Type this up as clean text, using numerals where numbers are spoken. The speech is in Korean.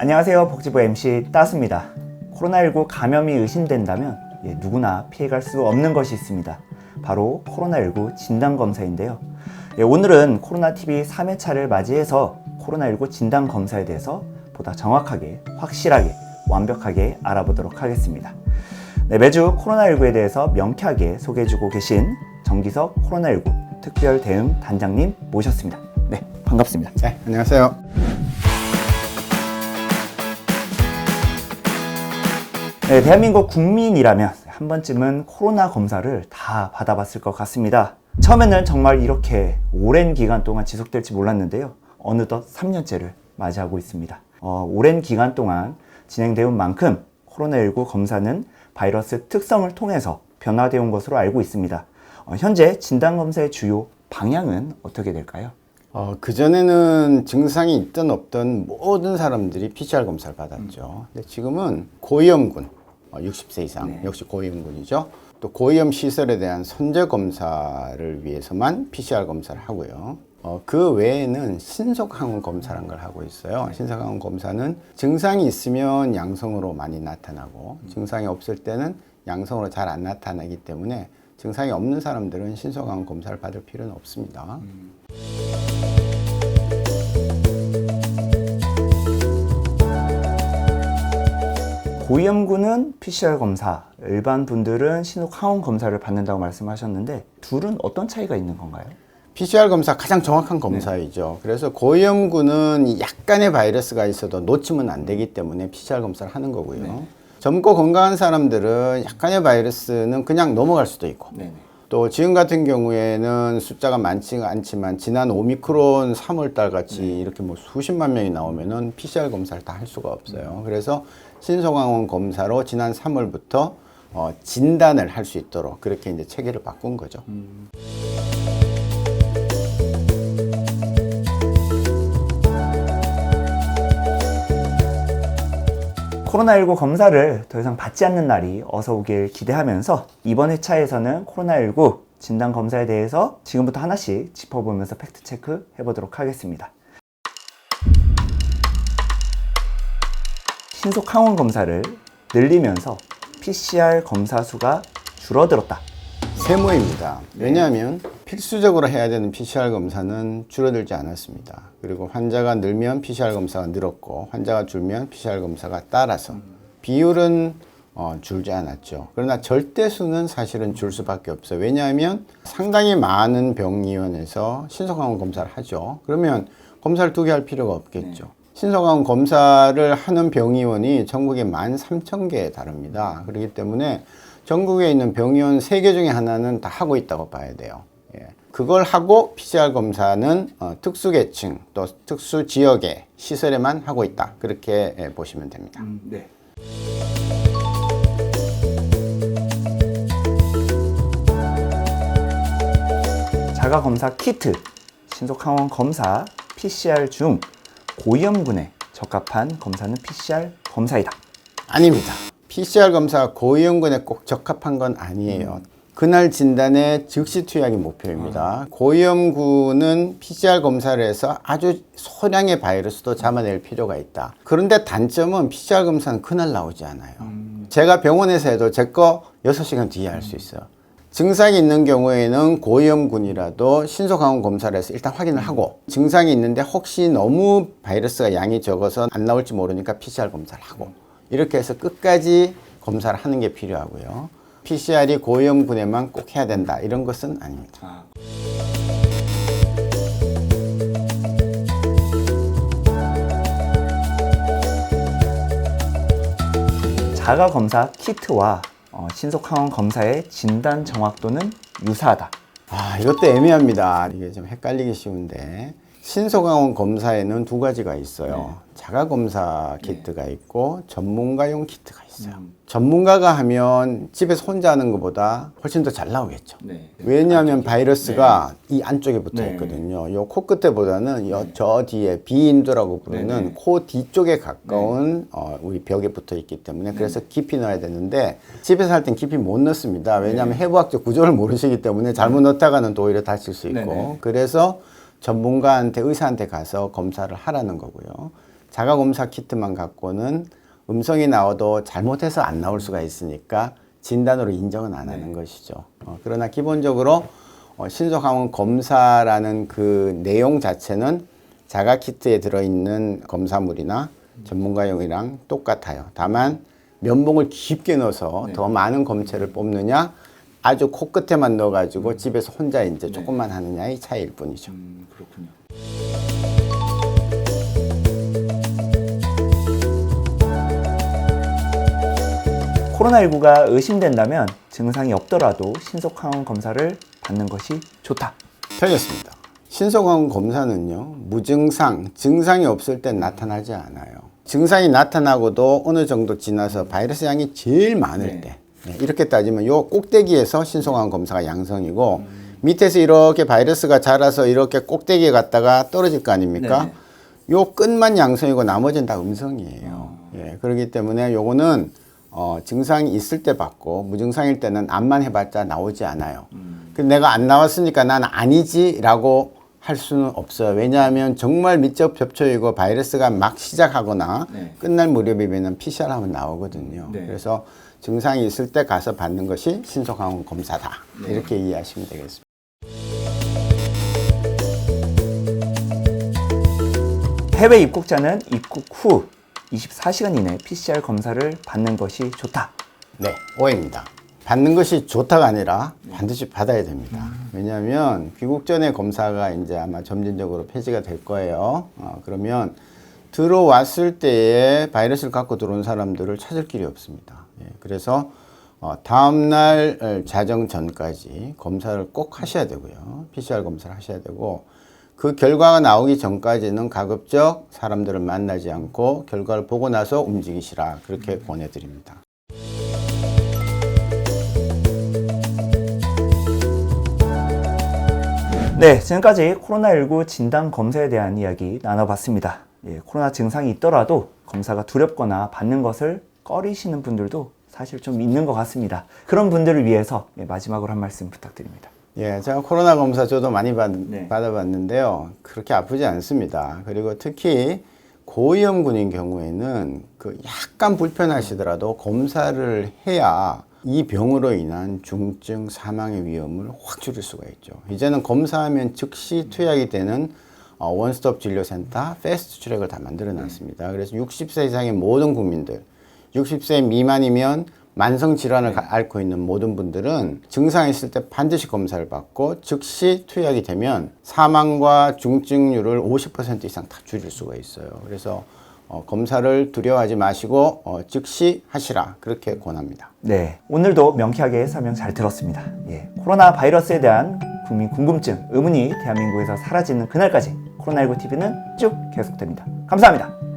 안녕하세요. 복지부 MC 따수입니다. 코로나19 감염이 의심된다면 누구나 피해갈 수 없는 것이 있습니다. 바로 코로나19 진단검사인데요. 오늘은 코로나TV 3회차를 맞이해서 코로나19 진단검사에 대해서 보다 정확하게, 확실하게, 완벽하게 알아보도록 하겠습니다. 매주 코로나19에 대해서 명쾌하게 소개해주고 계신 정기석 코로나19 특별 대응 단장님 모셨습니다. 네, 반갑습니다. 네, 안녕하세요. 네, 대한민국 국민이라면 한 번쯤은 코로나 검사를 다 받아봤을 것 같습니다. 처음에는 정말 이렇게 오랜 기간 동안 지속될지 몰랐는데요. 어느덧 3년째를 맞이하고 있습니다. 오랜 기간 동안 진행되온 만큼 코로나19 검사는 바이러스 특성을 통해서 변화되어 온 것으로 알고 있습니다. 현재 진단검사의 주요 방향은 어떻게 될까요? 그전에는 증상이 있든 없든 모든 사람들이 PCR 검사를 받았죠. 근데 지금은 고위험군, 60세 이상, 역시 고위험군이죠. 또 고위험 시설에 대한 선제 검사를 위해서만 PCR 검사를 하고요. 그 외에는 신속항원 검사라는 걸 하고 있어요. 신속항원 검사는 증상이 있으면 양성으로 많이 나타나고 증상이 없을 때는 양성으로 잘 안 나타나기 때문에 증상이 없는 사람들은 신속항원 검사를 받을 필요는 없습니다. 고위험군은 PCR 검사, 일반 분들은 신속항원 검사를 받는다고 말씀하셨는데 둘은 어떤 차이가 있는 건가요? PCR 검사 가장 정확한 검사이죠. 그래서 고위험군은 약간의 바이러스가 있어도 놓치면 안 되기 때문에 PCR 검사를 하는 거고요. 젊고 건강한 사람들은 약간의 바이러스는 그냥 넘어갈 수도 있고 또 지금 같은 경우에는 숫자가 많지가 않지만 지난 오미크론 3월달 같이 이렇게 뭐 수십만 명이 나오면은 PCR 검사를 다 할 수가 없어요. 그래서 신속항원 검사로 지난 3월부터 진단을 할 수 있도록 그렇게 이제 체계를 바꾼 거죠. 코로나19 검사를 더 이상 받지 않는 날이 어서 오길 기대하면서 이번 회차에서는 코로나19 진단 검사에 대해서 지금부터 하나씩 짚어보면서 팩트체크 해보도록 하겠습니다. 신속항원 검사를 늘리면서 PCR 검사 수가 줄어들었다. 세모입니다. 왜냐하면 필수적으로 해야 되는 PCR 검사는 줄어들지 않았습니다. 그리고 환자가 늘면 PCR 검사가 늘었고 환자가 줄면 PCR 검사가 따라서 비율은 줄지 않았죠. 그러나 절대수는 사실은 줄 수밖에 없어요. 왜냐하면 상당히 많은 병의원에서 신속항원 검사를 하죠. 그러면 검사를 2개 할 필요가 없겠죠. 신속항원 검사를 하는 병의원이 전국에 13,000개에 달합니다. 그렇기 때문에 전국에 있는 병의원 3개 중에 하나는 다 하고 있다고 봐야 돼요. 그걸 하고 PCR 검사는 특수계층 또 특수지역의 시설에만 하고 있다. 그렇게 보시면 됩니다. 네. 자가검사 키트, 신속항원 검사, PCR 중 고위험군에 적합한 검사는 PCR 검사이다. 아닙니다. PCR 검사가 고위험군에 꼭 적합한 건 아니에요. 그날 진단에 즉시 투약이 목표입니다. 고위험군은 PCR 검사를 해서 아주 소량의 바이러스도 잡아낼 필요가 있다. 그런데 단점은 PCR 검사는 그날 나오지 않아요. 제가 병원에서 해도 제 거 6시간 뒤에 할 수 있어요. 증상이 있는 경우에는 고위험군이라도 신속항원 검사를 해서 일단 확인을 하고 증상이 있는데 혹시 너무 바이러스가 양이 적어서 안 나올지 모르니까 PCR 검사를 하고 이렇게 해서 끝까지 검사를 하는 게 필요하고요. PCR이 고위험군에만 꼭 해야 된다 이런 것은 아닙니다. 자가검사 키트와 신속항원 검사의 진단 정확도는 유사하다. 이것도 애매합니다. 이게 좀 헷갈리기 쉬운데 신속항원 검사에는 2가지가 있어요. 자가검사 키트가 있고 전문가용 키트가 있어요. 전문가가 하면 집에서 혼자 하는 것보다 훨씬 더 잘 나오겠죠. 왜냐하면 바이러스가 이 안쪽에 붙어 있거든요. 요 코끝에보다는 저 뒤에 비인두라고 부르는 코 뒤쪽에 가까운 우리 벽에 붙어 있기 때문에 그래서 깊이 넣어야 되는데 집에서 할 땐 깊이 못 넣습니다. 왜냐하면 해부학적 구조를 모르시기 때문에 잘못 넣다가는 또 오히려 다칠 수 있고 그래서 전문가한테 의사한테 가서 검사를 하라는 거고요. 자가검사 키트만 갖고는 음성이 나와도 잘못해서 안 나올 수가 있으니까 진단으로 인정은 안 하는 것이죠. 그러나 기본적으로 신속항원 검사라는 그 내용 자체는 자가 키트에 들어있는 검사물이나 전문가용이랑 똑같아요. 다만 면봉을 깊게 넣어서 더 많은 검체를 뽑느냐, 아주 코끝에만 넣어가지고 집에서 혼자 이제 조금만 하느냐의 차이일 뿐이죠. 그렇군요. 코로나19가 의심된다면 증상이 없더라도 신속항원 검사를 받는 것이 좋다. 틀렸습니다. 신속항원 검사는요, 무증상, 증상이 없을 땐 나타나지 않아요. 증상이 나타나고도 어느 정도 지나서 바이러스 양이 제일 많을 때, 이렇게 따지면 요 꼭대기에서 신속항원 검사가 양성이고, 밑에서 이렇게 바이러스가 자라서 이렇게 꼭대기에 갔다가 떨어질 거 아닙니까? 요 끝만 양성이고 나머지는 다 음성이에요. 그렇기 때문에 요거는 증상이 있을 때 받고 무증상일 때는 암만 해봤자 나오지 않아요. 근데 내가 안 나왔으니까 난 아니지라고 할 수는 없어요. 왜냐하면 정말 밀접 접촉이고 바이러스가 막 시작하거나 끝날 무렵이면 PCR 하면 나오거든요. 그래서 증상이 있을 때 가서 받는 것이 신속항원 검사다. 이렇게 이해하시면 되겠습니다. 해외 입국자는 입국 후 24시간 이내 PCR 검사를 받는 것이 좋다. 네, 오해입니다. 받는 것이 좋다가 아니라 반드시 받아야 됩니다. 왜냐하면 귀국 전에 검사가 이제 아마 점진적으로 폐지가 될 거예요. 그러면 들어왔을 때에 바이러스를 갖고 들어온 사람들을 찾을 길이 없습니다. 그래서 다음날 자정 전까지 검사를 꼭 하셔야 되고요. PCR 검사를 하셔야 되고, 그 결과가 나오기 전까지는 가급적 사람들을 만나지 않고 결과를 보고 나서 움직이시라, 그렇게 권해드립니다. 네, 지금까지 코로나19 진단 검사에 대한 이야기 나눠봤습니다. 코로나 증상이 있더라도 검사가 두렵거나 받는 것을 꺼리시는 분들도 사실 좀 있는 것 같습니다. 그런 분들을 위해서 마지막으로 한 말씀 부탁드립니다. 제가 코로나 검사 저도 많이 받아봤는데요. 그렇게 아프지 않습니다. 그리고 특히 고위험군인 경우에는 그 약간 불편하시더라도 검사를 해야 이 병으로 인한 중증 사망의 위험을 확 줄일 수가 있죠. 이제는 검사하면 즉시 투약이 되는 원스톱 진료센터 패스트 트랙을 다 만들어 놨습니다. 그래서 60세 이상의 모든 국민들, 60세 미만이면 만성 질환을 앓고 있는 모든 분들은 증상이 있을 때 반드시 검사를 받고 즉시 투약이 되면 사망과 중증률을 50% 이상 다 줄일 수가 있어요. 그래서 검사를 두려워하지 마시고 즉시 하시라, 그렇게 권합니다. 네, 오늘도 명쾌하게 설명 잘 들었습니다. 코로나 바이러스에 대한 국민 궁금증, 의문이 대한민국에서 사라지는 그날까지 코로나19 TV는 쭉 계속됩니다. 감사합니다.